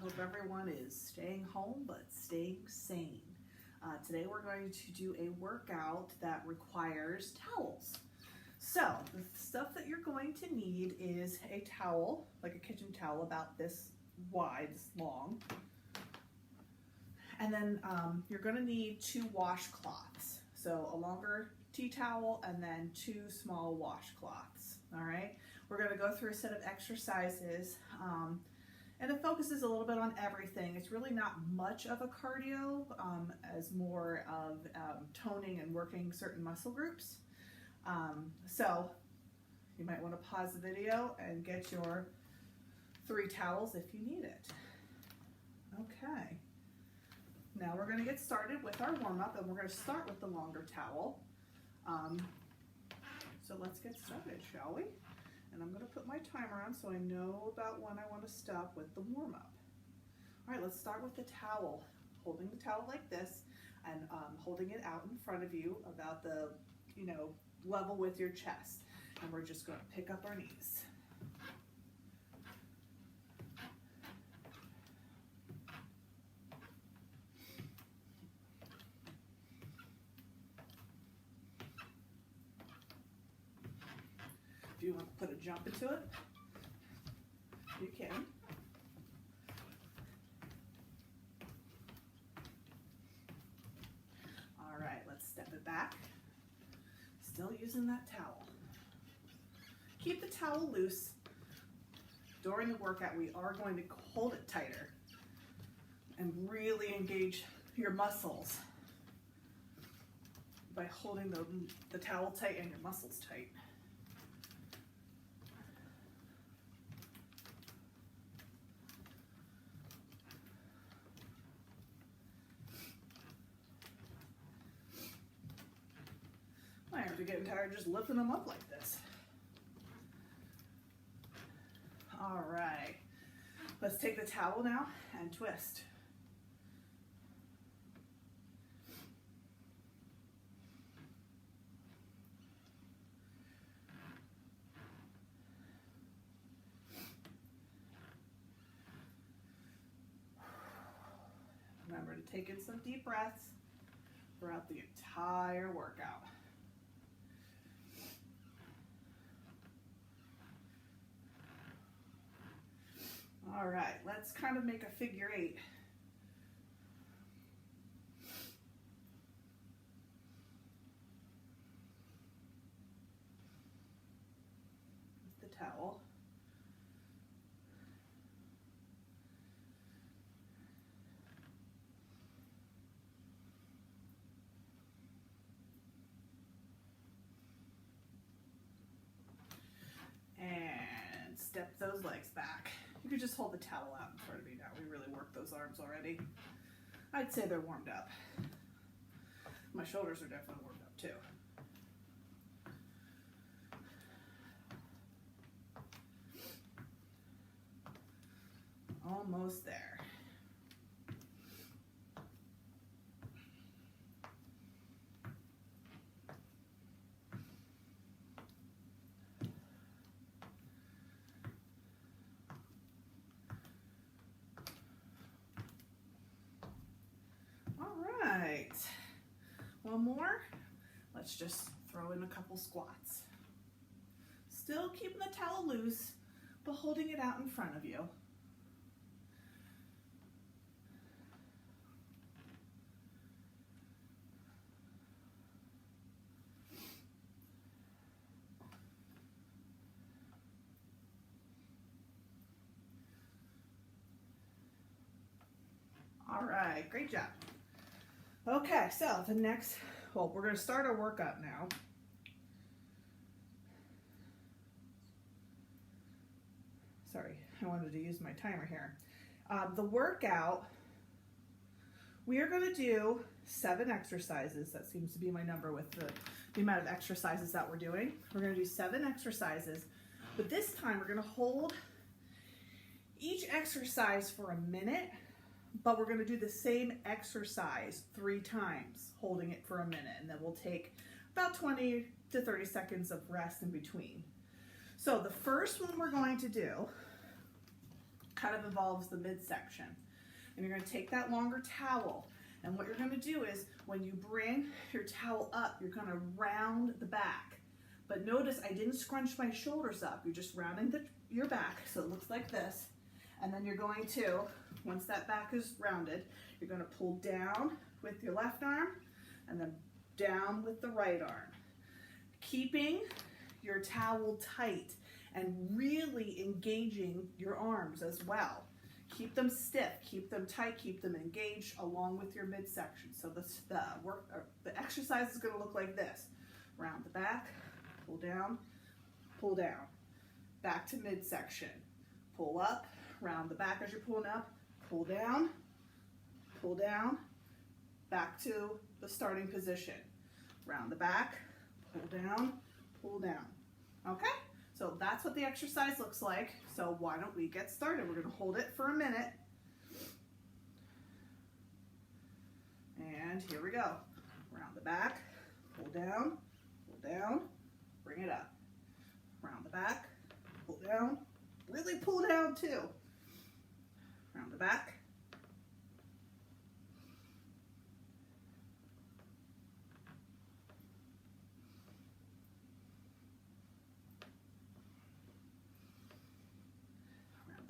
Hope everyone is staying home but staying sane. Today we're going to do a workout that requires towels. So the stuff that you're going to need is a towel, like a kitchen towel about this wide, this long. And then you're going to need 2 washcloths. So a longer tea towel and then 2 small washcloths. All right. We're going to go through a set of exercises. And it focuses a little bit on everything. It's really not much of a cardio, as more of toning and working certain muscle groups. So you might want to pause the video and get your 3 towels if you need it. Okay. Now we're going to get started with our warm-up, and we're going to start with the longer towel. So let's get started, shall we? And I'm going to put my timer on so I know about when I want to stop with the warm-up. All right, let's start with the towel. Holding the towel like this and holding it out in front of you about the, level with your chest. And we're just going to pick up our knees. If you want to put a jump into it, you can. All right, let's step it back. Still using that towel. Keep the towel loose. During the workout, we are going to hold it tighter and really engage your muscles by holding the towel tight and your muscles tight. My arms are getting tired just lifting them up like this. All right, let's take the towel now and twist. Remember to take in some deep breaths throughout the entire workout. All right, let's kind of make a figure 8. With the towel. And step those legs back. You could just hold the towel out in front of you now. We really worked those arms already. I'd say they're warmed up. My shoulders are definitely warmed up too. Almost there. One more. Let's just throw in a couple squats. Still keeping the towel loose, but holding it out in front of you. All right, great job. Okay, so the next, we're going to start our workout now. Sorry, I wanted to use my timer here. The workout, we are going to do 7 exercises. That seems to be my number with the amount of exercises that we're doing. We're going to do 7 exercises, but this time we're going to hold each exercise for a minute. But we're going to do the same exercise 3 times, holding it for a minute, and then we'll take about 20 to 30 seconds of rest in between. So the first one we're going to do kind of involves the midsection. And you're going to take that longer towel, and what you're going to do is when you bring your towel up, you're going to round the back. But notice I didn't scrunch my shoulders up. You're just rounding your back so it looks like this. And then you're going to, once that back is rounded, you're going to pull down with your left arm and then down with the right arm. Keeping your towel tight and really engaging your arms as well. Keep them stiff, keep them tight, keep them engaged along with your midsection. So the exercise is going to look like this. Round the back, pull down, back to midsection. Pull up, round the back as you're pulling up, pull down, back to the starting position. Round the back, pull down. Okay? So that's what the exercise looks like. So why don't we get started? We're going to hold it for a minute. And here we go. Round the back, pull down, bring it up. Round the back, pull down, really pull down too. Round the back.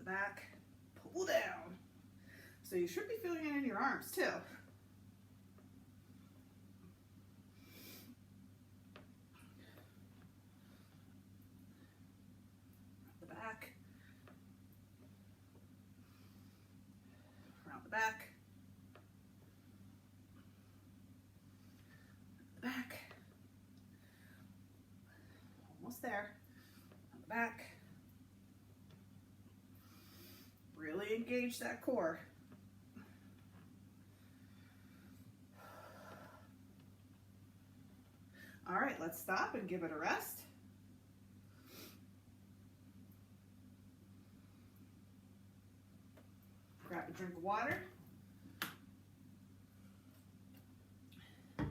Back, pull down. So you should be feeling it in your arms too. The back, around the back, the back, almost there, on the back. Really engage that core. All right, let's stop and give it a rest. Grab a drink of water. And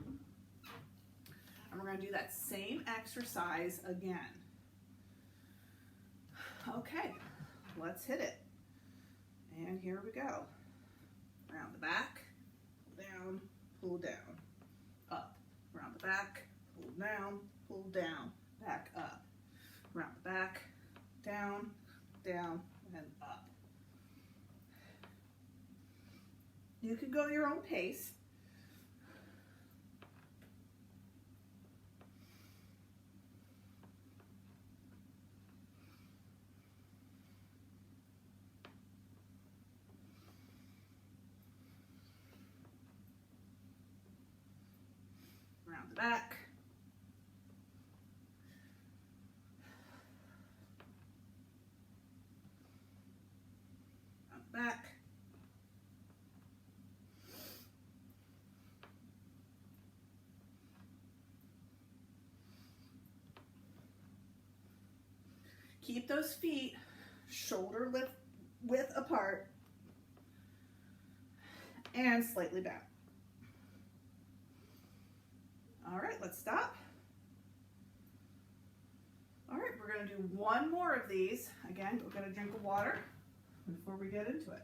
we're going to do that same exercise again. Okay, let's hit it. And here we go. Round the back, pull down, up. Round the back, pull down, back up. Round the back, down, and up. You can go your own pace. Round the back. Round the back. Keep those feet shoulder width apart and slightly back. All right, let's stop. All right, we're going to do one more of these. Again, we're going to drink of water before we get into it.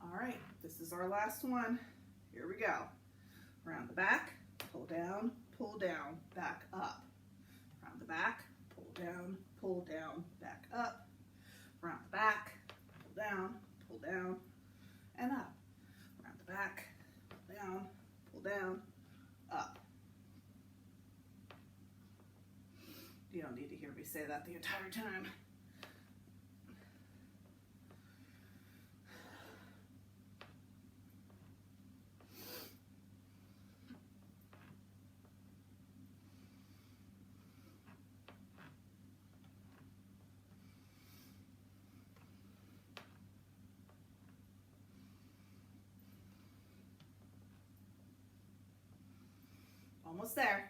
All right, this is our last one. Here we go. Round the back, pull down, back up. Round the back, pull down, back up. Round the back, pull down, and up. Round the back, pull down, up. You don't need to hear me say that the entire time. Almost there.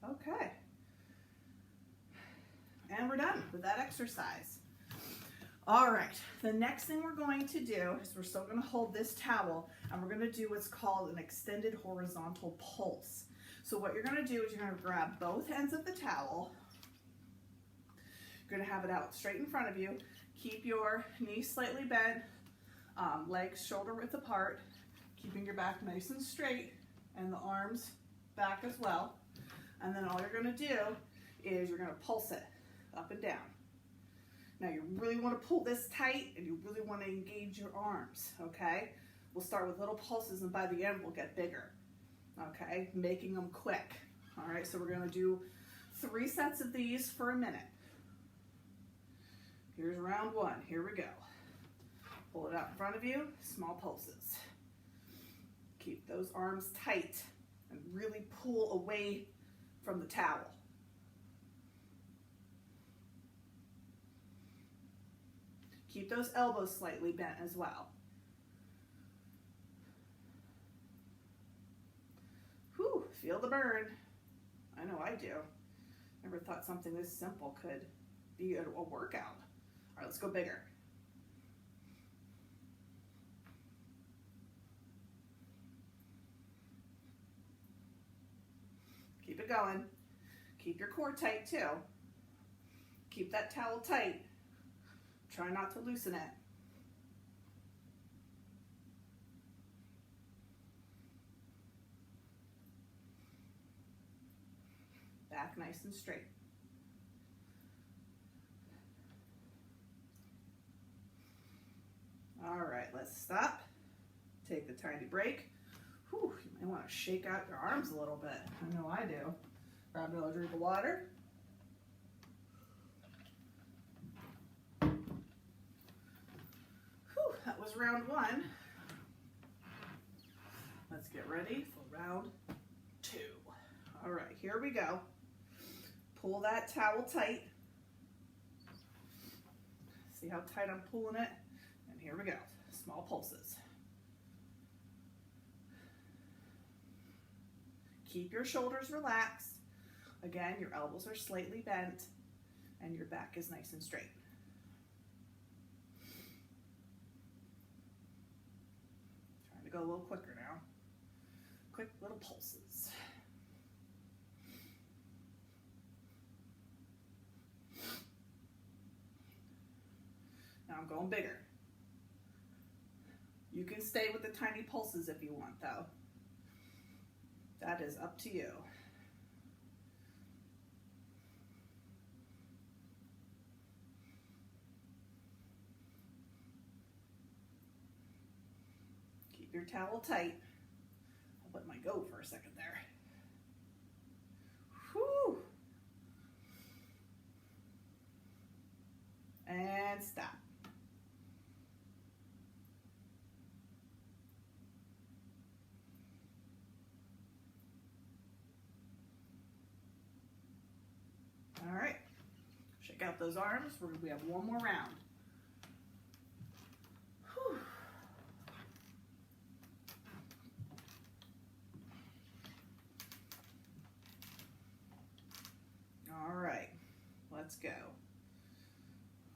Okay. And we're done with that exercise. All right, the next thing we're going to do is we're still going to hold this towel and we're going to do what's called an extended horizontal pulse. So what you're going to do is you're going to grab both ends of the towel. You're going to have it out straight in front of you. Keep your knees slightly bent, legs shoulder width apart, keeping your back nice and straight and the arms back as well. And then all you're going to do is you're going to pulse it up and down. Now you really want to pull this tight and you really want to engage your arms, okay? We'll start with little pulses and by the end we'll get bigger, okay? Making them quick. All right, so we're going to do 3 sets of these for a minute. Here's round 1. Here we go. Pull it out in front of you, small pulses. Keep those arms tight and really pull away from the towel. Keep those elbows slightly bent as well. Whew, feel the burn. I know I do. Never thought something this simple could be a workout. All right, let's go bigger. Keep it going. Keep your core tight too. Keep that towel tight. Try not to loosen it. Back nice and straight. All right, let's stop. Take the tiny break. Whew, you might want to shake out your arms a little bit. I know I do. Grab another drink of water. That was round 1. Let's get ready for round 2. All right, here we go. Pull that towel tight. See how tight I'm pulling it? And here we go, small pulses. Keep your shoulders relaxed. Again, your elbows are slightly bent and your back is nice and straight. Go a little quicker now. Quick little pulses. Now I'm going bigger. You can stay with the tiny pulses if you want though. That is up to you. Your towel tight. I'll let mine go for a second there. Whew. And stop. All right. Shake out those arms. We have one more round. Whew. All right, let's go.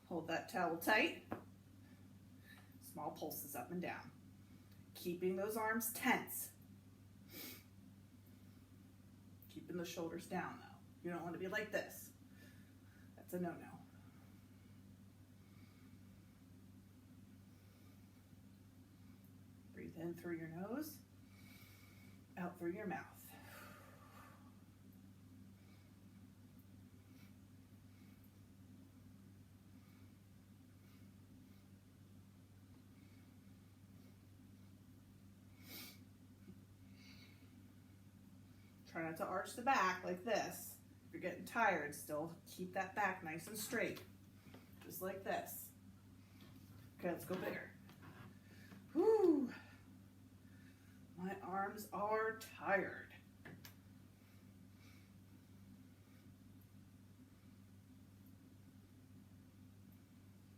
Hold that towel tight. Small pulses up and down. Keeping those arms tense. Keeping the shoulders down though. You don't want to be like this. That's a no-no. Breathe in through your nose, out through your mouth. Try not to arch the back like this. If you're getting tired, still keep that back nice and straight. Just like this. Okay, let's go bigger. Whew. My arms are tired.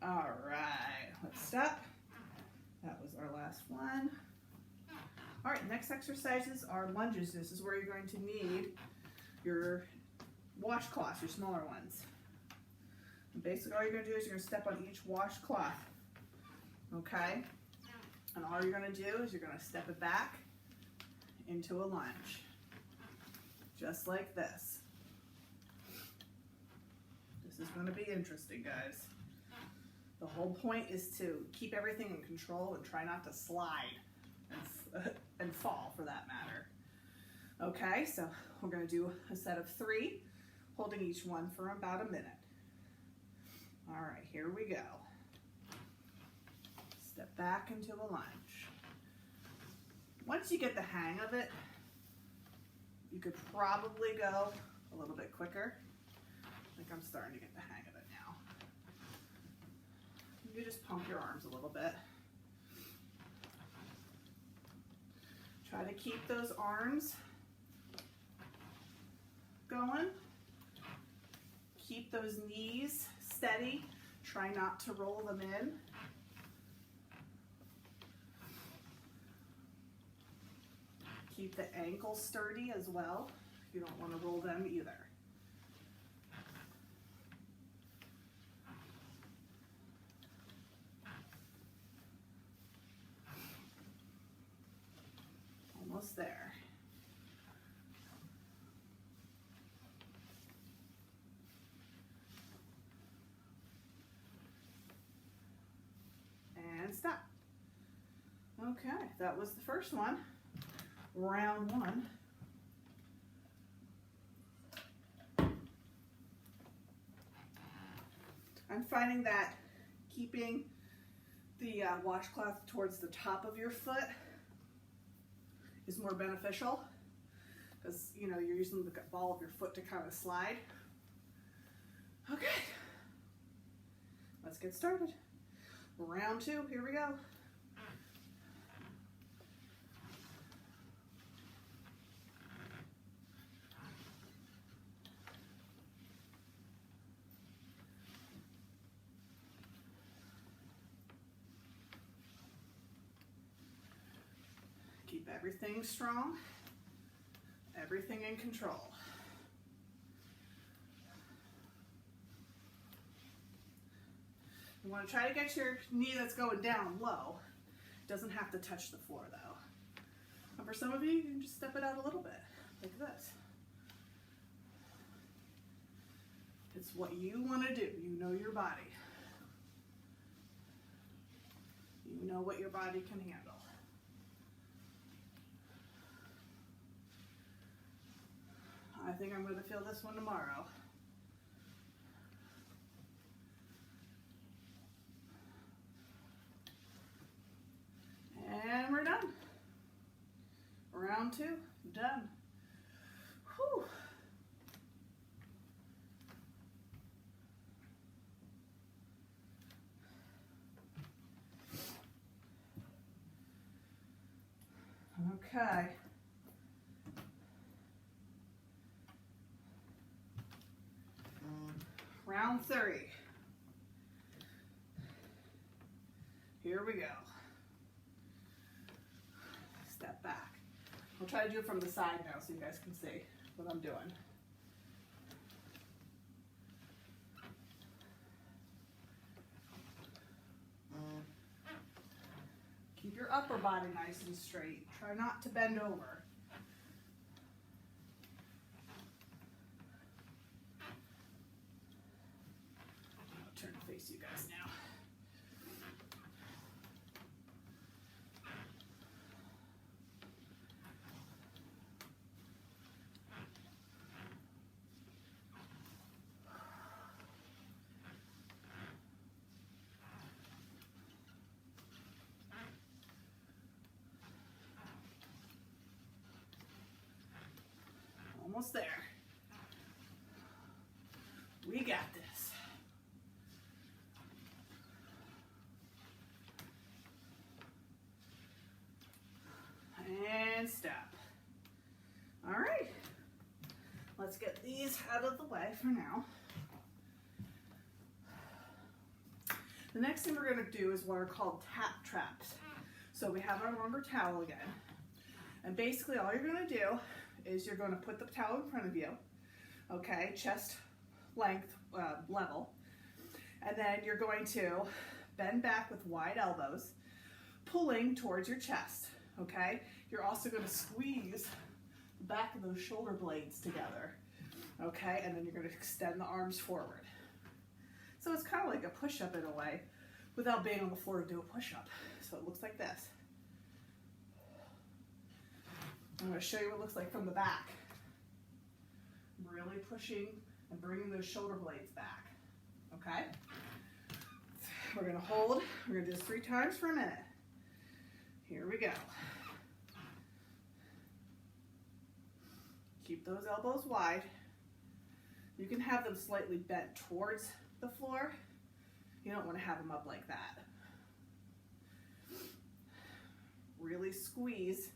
All right, let's stop. That was our last one. All right, next exercises are lunges. This is where you're going to need your washcloths, your smaller ones. And basically all you're gonna do is you're gonna step on each washcloth, okay? And all you're gonna do is you're gonna step it back into a lunge, just like this. This is gonna be interesting, guys. The whole point is to keep everything in control and try not to slide and fall for that matter. Okay, so we're gonna do a set of 3, holding each one for about a minute. All right, here we go. Step back into a lunge. Once you get the hang of it, you could probably go a little bit quicker. I think I'm starting to get the hang of it now. You just pump your arms a little bit. Try to keep those arms going. Keep those knees steady. Try not to roll them in. Keep the ankles sturdy as well. You don't want to roll them either. Almost there. And stop. Okay, that was the first one. Round 1. I'm finding that keeping the washcloth towards the top of your foot is more beneficial because you're using the ball of your foot to kind of slide. Okay, let's get started. Round 2, here we go. Keep everything strong, everything in control. You want to try to get your knee that's going down low. It doesn't have to touch the floor though. And for some of you, you can just step it out a little bit, like this. It's what you want to do. You know your body. You know what your body can handle. I think I'm going to feel this one tomorrow. And we're done. Round 2, done. Whew. Okay. Round 3. Here we go. Step back. I'll try to do it from the side now so you guys can see what I'm doing. Keep your upper body nice and straight. Try not to bend over. I'll turn to face you guys now. Almost there. We got this. And stop. All right. Let's get these out of the way for now. The next thing we're going to do is what are called tap traps. So we have our rubber towel again. And basically all you're going to do is you're going to put the towel in front of you. okay, chest length level. And then you're going to bend back with wide elbows, pulling towards your chest, okay? You're also going to squeeze the back of those shoulder blades together, okay? And then you're going to extend the arms forward. So it's kind of like a push-up in a way, without being on the floor to do a push-up. So it looks like this. I'm going to show you what it looks like from the back. Really pushing and bringing those shoulder blades back, okay? We're going to hold. We're going to do this 3 times for a minute. Here we go. Keep those elbows wide. You can have them slightly bent towards the floor. You don't want to have them up like that. Really squeeze.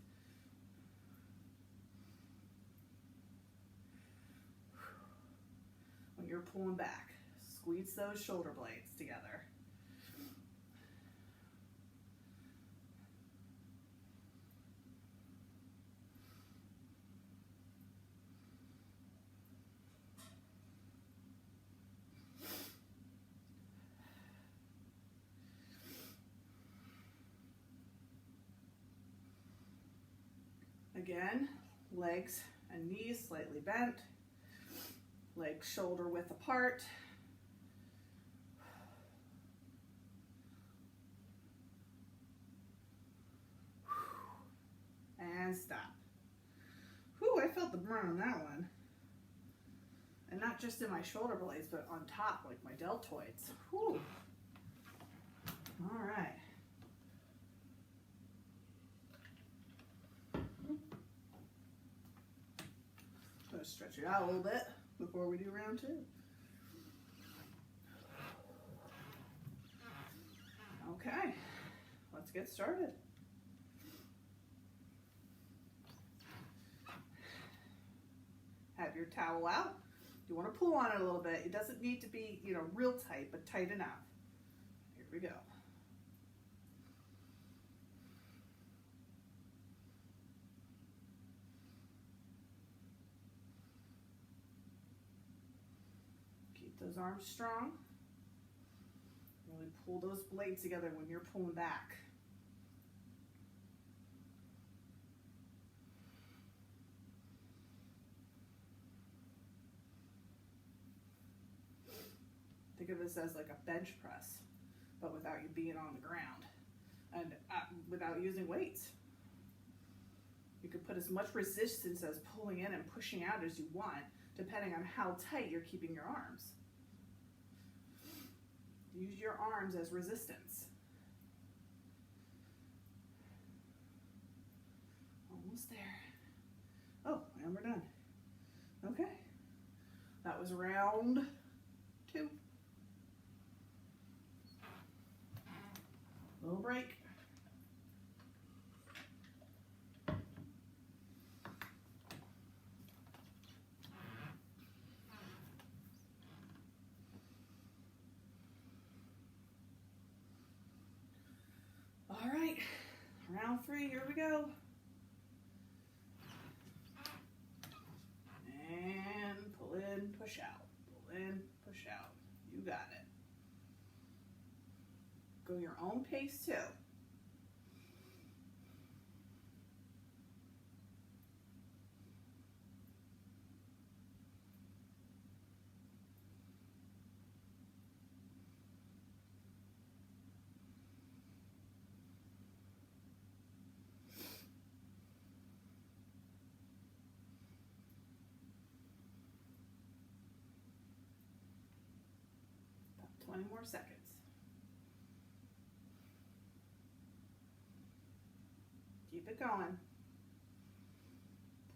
When you're pulling back, squeeze those shoulder blades together. Again, legs and knees slightly bent, legs shoulder width apart. And stop. Whew, I felt the burn on that one. And not just in my shoulder blades, but on top, like my deltoids. Whew. All right. Stretch it out a little bit before we do round 2. Okay, let's get started. Have your towel out. You want to pull on it a little bit. It doesn't need to be, real tight, but tight enough. Here we go. Those arms strong. Really pull those blades together when you're pulling back. Think of this as like a bench press, but without you being on the ground and without using weights. You can put as much resistance as pulling in and pushing out as you want, depending on how tight you're keeping your arms. Use your arms as resistance. Almost there. Oh, and we're done. Okay. That was round 2. Little break. All right, round 3, here we go. And pull in, push out. Pull in, push out. You got it. Go your own pace too. About 20 more seconds. Keep it going.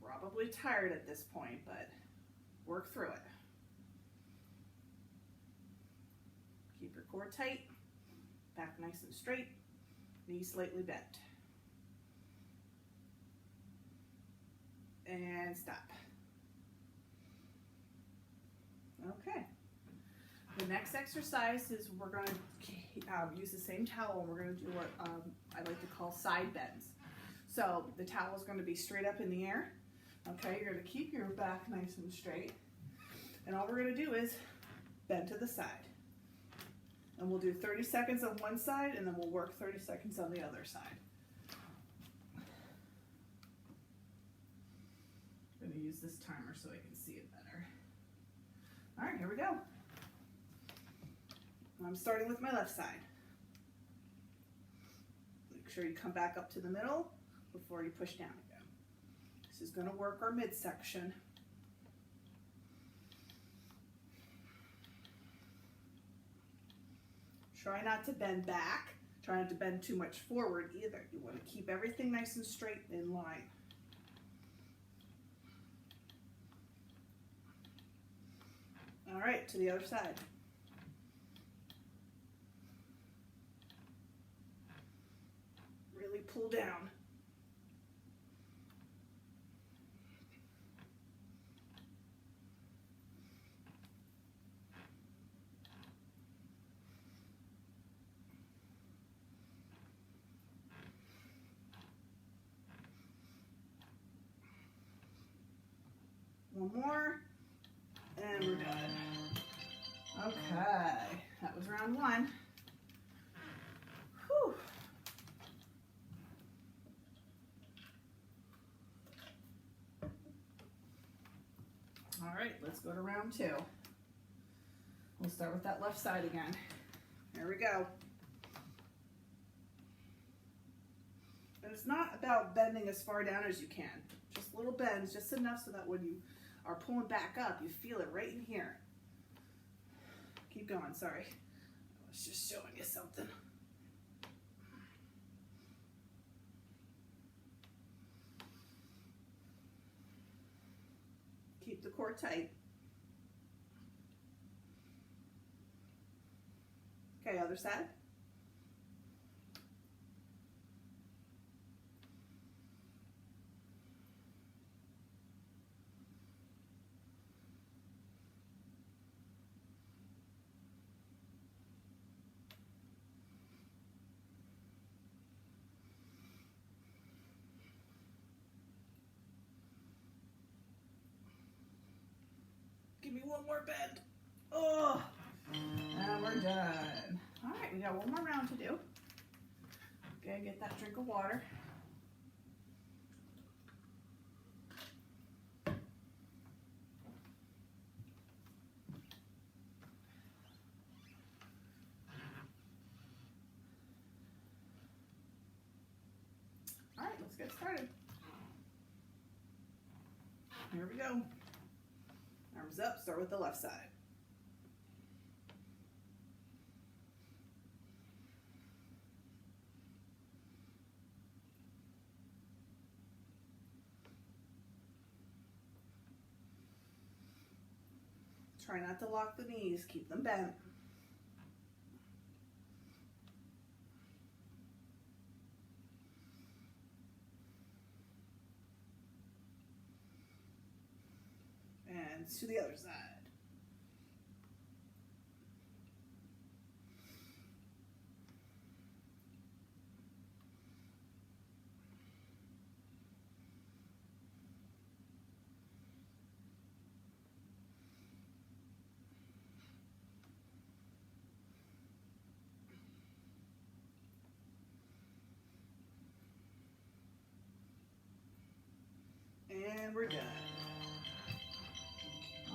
Probably tired at this point, but work through it. Keep your core tight, back nice and straight, knees slightly bent. And stop. Okay. The next exercise is we're going to use the same towel and we're going to do what I like to call side bends. So the towel is going to be straight up in the air. Okay, you're going to keep your back nice and straight. And all we're gonna do is bend to the side. And we'll do 30 seconds on one side, and then we'll work 30 seconds on the other side. I'm gonna use this timer so I can see it better. All right, here we go. I'm starting with my left side. Make sure you come back up to the middle before you push down again. This is gonna work our midsection. Try not to bend back. Try not to bend too much forward either. You want to keep everything nice and straight in line. All right, to the other side. Really pull down. One more, and we're done. Okay, that was round one. Whew. All right, let's go to round two. We'll start with that left side again. There we go. And it's not about bending as far down as you can. Just little bends, just enough so that when you are pulling back up, you feel it right in here. Keep going, sorry. I was just showing you something. Keep the core tight. Okay, other side. Give me one more bend. Oh, and we're done. All right, we got one more round to do. Okay, get that drink of water. All right, let's get started. Here we go. Arms up, start with the left side. Try not to lock the knees, keep them bent. And to the other side. And we're done.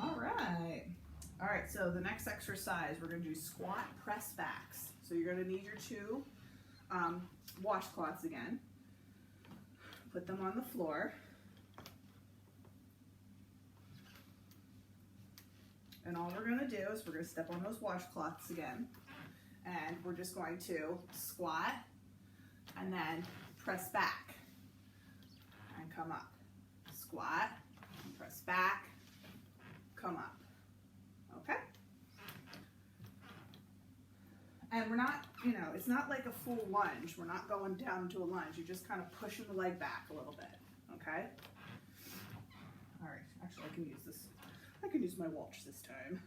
All right. All right, so the next exercise, we're gonna do squat press backs. So you're gonna need your two washcloths again. Put them on the floor. And all we're gonna do is we're gonna step on those washcloths again. And we're just going to squat and then press back and come up. Squat, press back, come up. Okay? And we're not, it's not like a full lunge. We're not going down to a lunge. You're just kind of pushing the leg back a little bit. Okay? All right, actually I can use this. I can use my watch this time.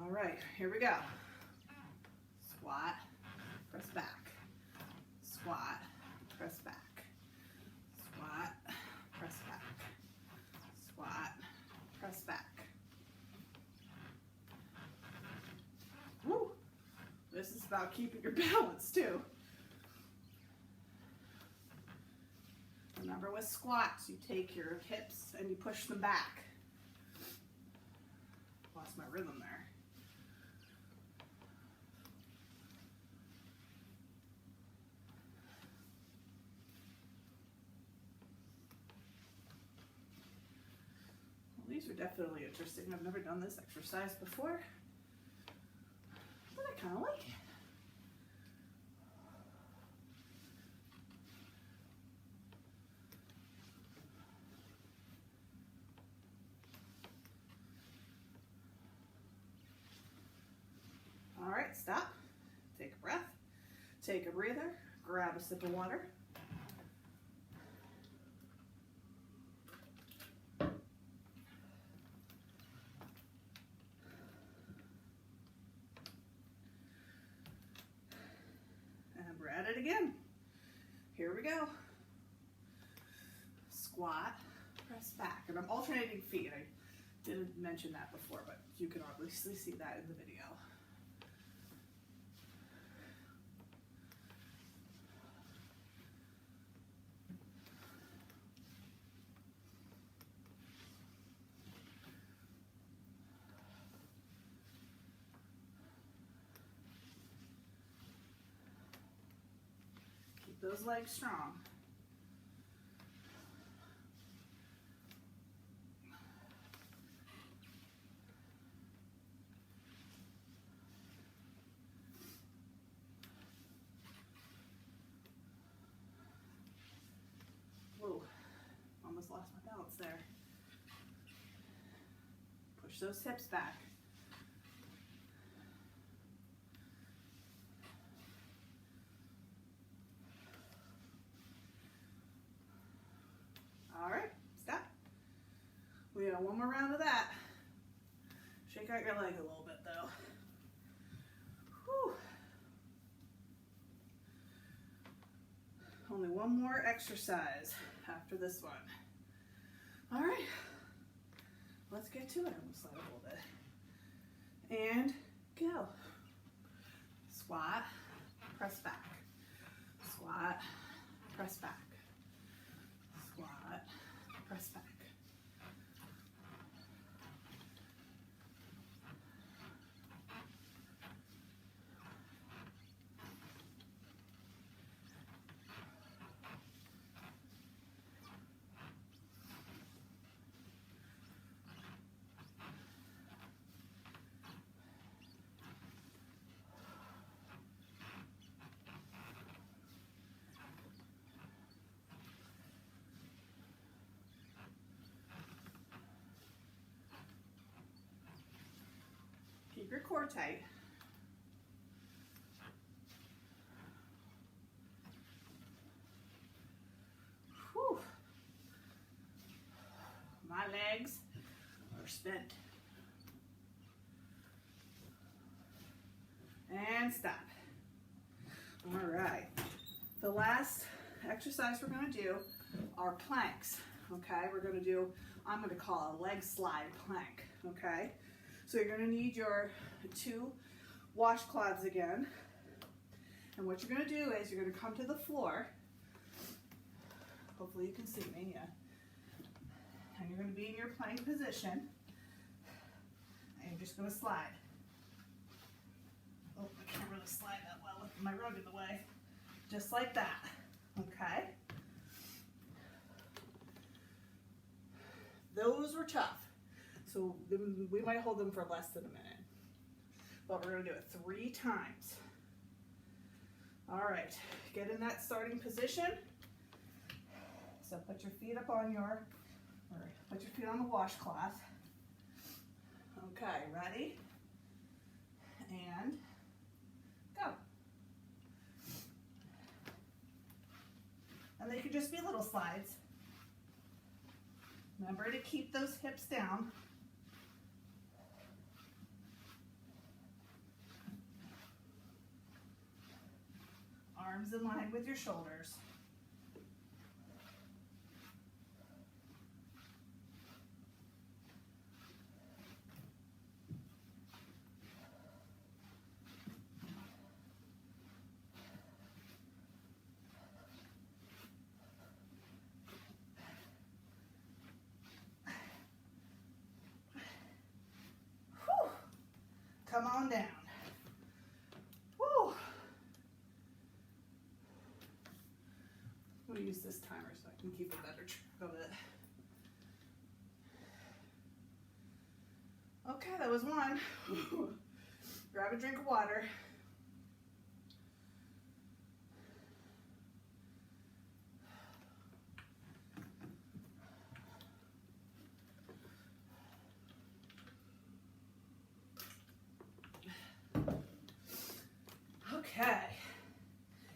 All right, here we go. Squat, press back. Squat, press back. Squat, press back. Squat, press back. about keeping your balance too. Remember with squats, you take your hips and you push them back. Lost my rhythm there. Well, these are definitely interesting. I've never done this exercise before, but I kind of like it. All right, stop, take a breath, take a breather, grab a sip of water. And we're at it again. Here we go. Squat, press back. And I'm alternating feet. I didn't mention that before, but you can obviously see that in the video. Those legs strong. Whoa, almost lost my balance there. Push those hips back. All right, stop. We got one more round of that. Shake out your leg a little bit though. Whew. Only one more exercise after this one. All right, let's get to it. I'm gonna slide a little bit. And go. Squat, press back. Squat, press back. Squat, press back. Keep your core tight. Whew. My legs are spent. And stop. All right. The last exercise we're going to do are planks. Okay, we're going to do, I'm going to call a leg slide plank. Okay. So you're going to need your 2 washcloths again. And what you're going to do is you're going to come to the floor. Hopefully you can see me, yeah. And you're going to be in your plank position. And you're just going to slide. Oh, I can't really slide that well with my rug in the way. Just like that, okay? Those were tough. So we might hold them for less than a minute. But we're gonna do it 3 times. All right, get in that starting position. So put your feet up on your, or put your feet on the washcloth. Okay, ready? And go. And they could just be little slides. Remember to keep those hips down. Arms in line with your shoulders. down. Woo. I'm gonna use this timer so I can keep a better track of it. Okay, that was one. Grab a drink of water. Okay,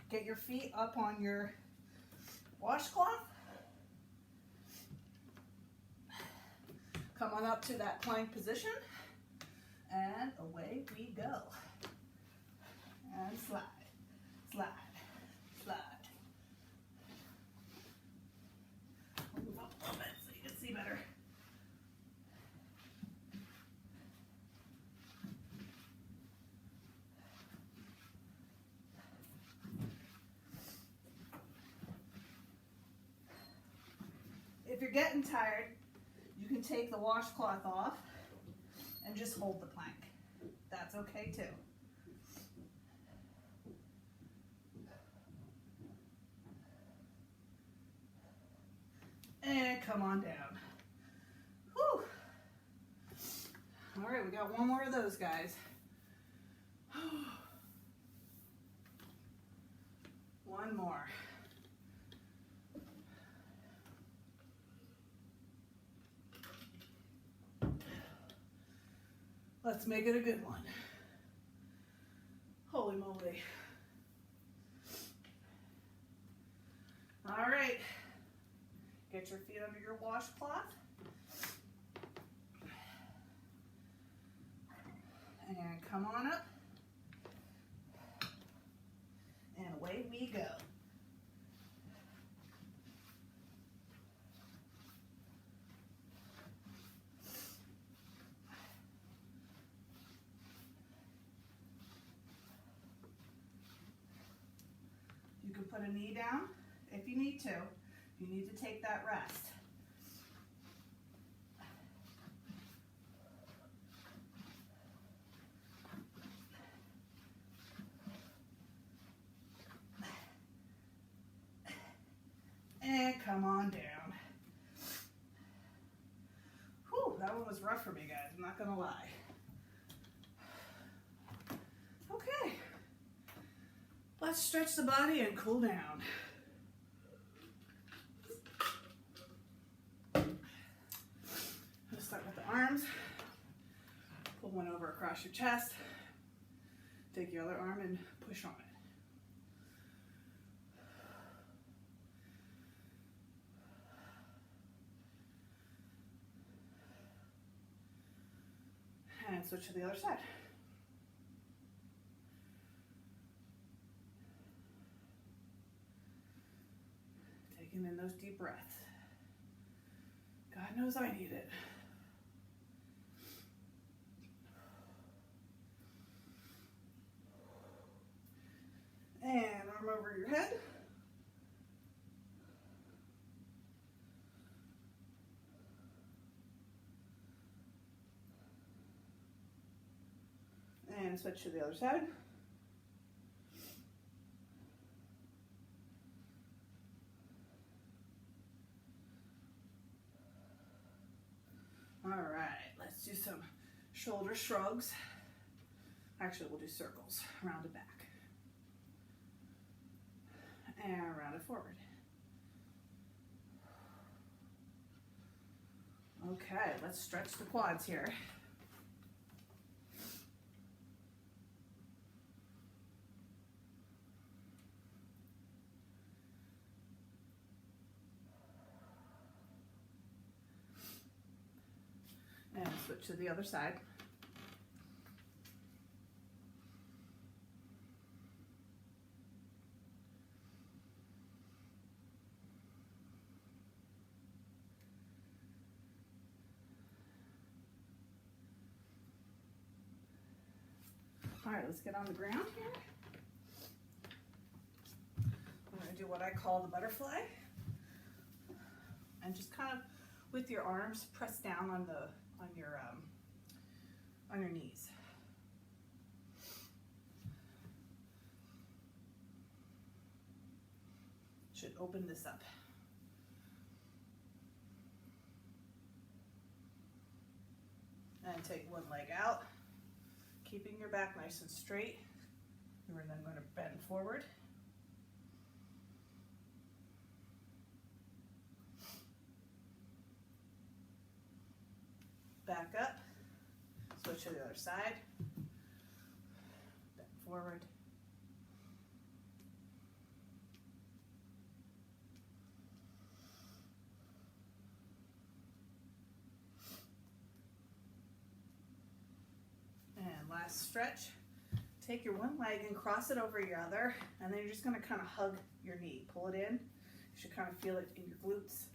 get your feet up on your washcloth. Come on up to that plank position, and away we go. And slide, slide, slide. I'll move up a little bit so you can see better. If you're getting tired, you can take the washcloth off and just hold the plank. That's okay too. And come on down. Whew. All right, we got one more of those guys. One more. Let's make it a good one. Holy moly. All right. Get your feet under your washcloth. And come on up. And away we go. You can put a knee down if you need to. You need to take that rest. And come on down. Whew, that one was rough for me, guys. I'm not gonna lie. Okay. Let's stretch the body and cool down. Let's start with the arms. Pull one over across your chest. Take your other arm and push on it. And switch to the other side. Taking in those deep breaths. God knows I need it. And arm over your head. And switch to the other side. All right, let's do some shoulder shrugs. Actually, we'll do circles, round it back. And round it forward. Okay, let's stretch the quads here. And switch to the other side. All right, let's get on the ground here. I'm going to do what I call the butterfly. And just kind of with your arms press down on your knees. should open this up. And take one leg out, keeping your back nice and straight. You're then going to bend forward. Back up, switch to the other side, bend forward. And last stretch. Take your one leg and cross it over your other, and then you're just going to kind of hug your knee. Pull it in. You should kind of feel it in your glutes.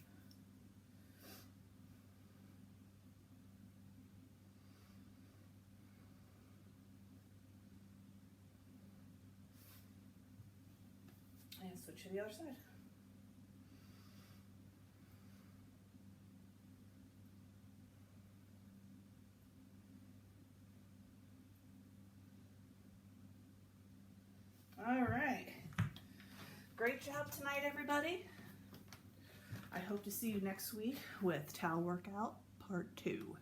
And switch to the other side. All right. Great job tonight, everybody. I hope to see you next week with Towel Workout Part 2.